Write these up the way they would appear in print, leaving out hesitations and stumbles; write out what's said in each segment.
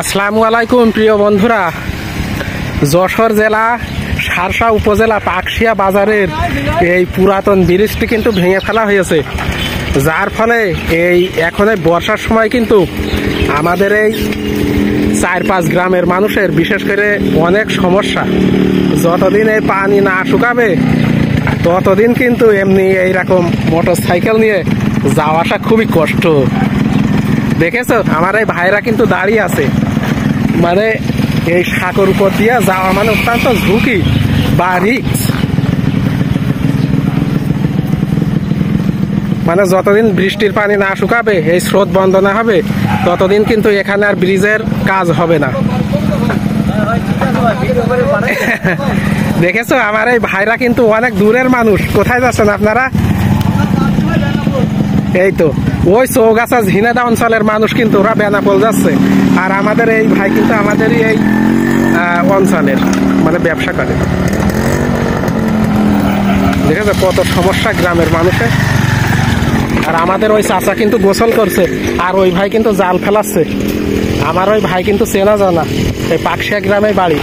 আসসালামু আলাইকুম প্রিয় বন্ধুরা, যশোর জেলা সারসা উপজেলা পাকশিয়া বাজারের এই পুরাতন ব্রিজটি কিন্তু ভেঙে ফেলা হয়েছে, যার ফলে এই এখন বর্ষার সময় কিন্তু আমাদের এই 4-5 গ্রামের মানুষের বিশেষ করে অনেক সমস্যা। যতদিন এই পানি না শুকাবে ততদিন কিন্তু এমনি এইরকম মোটর সাইকেল নিয়ে যাওয়া আসা খুবই কষ্ট। দেখেছো আমার এই ভাইরা কিন্তু দাঁড়িয়ে আছে, মানে এই সাঁকোর উপর দিয়ে যাওয়া মানে অত্যন্ত ঝুঁকি বা রিস্ক। মানে যতদিন বৃষ্টির পানি না শুকাবে, এই স্রোত বন্ধ না হবে, ততদিন কিন্তু এখানে আর ব্রিজের কাজ হবে না। দেখেছো আমার এই ভাইরা কিন্তু অনেক দূরের মানুষ। কোথায় যাচ্ছেন আপনারা? এই তো ওই চৌগাছা ঝিনাইদহ অঞ্চলের মানুষ, কিন্তু ওরা বেনাপোল যাচ্ছে। আর আমাদের এই ভাই কিন্তু আমাদেরই এই অঞ্চলের, মানে ব্যবসা করে। দেখেছো কত সমস্যা গ্রামের মানুষের। আর আমাদের ওই চাচা কিন্তু গোসল করছে, আর ওই ভাই কিন্তু জাল ফেলাচ্ছে। আমার ওই ভাই কিন্তু চেনা জানা, এই পাকশিয়া গ্রামে বাড়ি।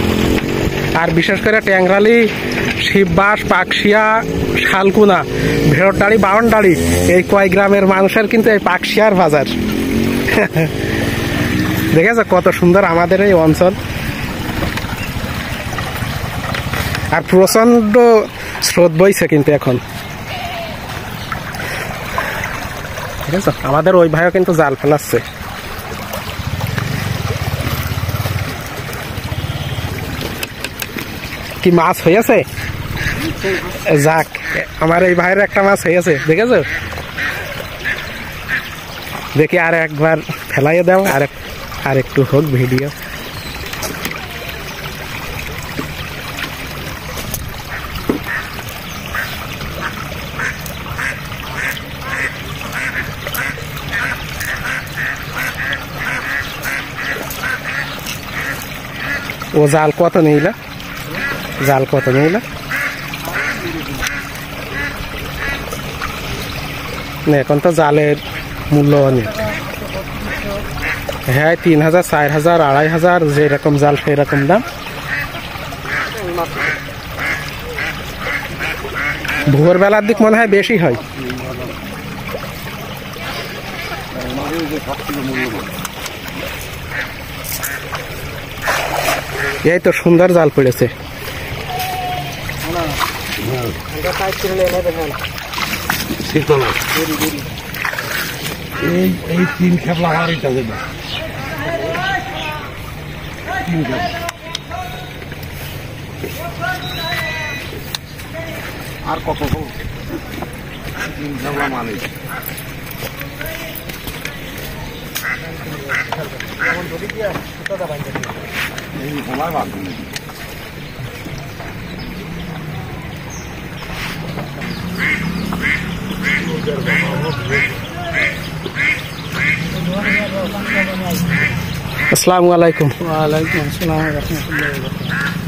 আর বিশেষ করে ট্যাংরালি, শিববাস, পাকশিয়া, শালকুনা, ভেড়টাড়ি, বাউন্ডাড়ি, এই কয় গ্রামের মানুষের কিন্তু এই পাকশিয়ার বাজার। দেখেছো কত সুন্দর আমাদের এই অঞ্চল। আর প্রচন্ড স্রোত বইছে কিন্তু এখন। ঠিক আছে, আমাদের ওই ভাইও কিন্তু জাল ফেলাচ্ছে। কি মাছ হয়েছে? যাক, আমার এই ভাইয়ের একটা মাছ হয়েছে। দেখেছো, দেখি আর একবার ফেলাইয়ে দাও, আর একটু হোক ভিডিও। ও জাল কত নিলা? জাল কত নিলা? এখন তো জালের মূল্য অনেক। হ্যাঁ, 3000, 4000, 2500, যেরকম জাল সেরকম দাম। ভোরবেলার দিক মনে হয় বেশি হয়। এই তো সুন্দর জাল পড়েছে। এই 3 খেপলা হারিটা দেবে। আর কত 3 খেপলা মানে এই সময় বাদ দিন। আসসালামু আলাইকুম। ওয়ালাইকুম আসসালাম ওয়া রাহমাতুল্লাহি ওয়া বারাকাতুহু।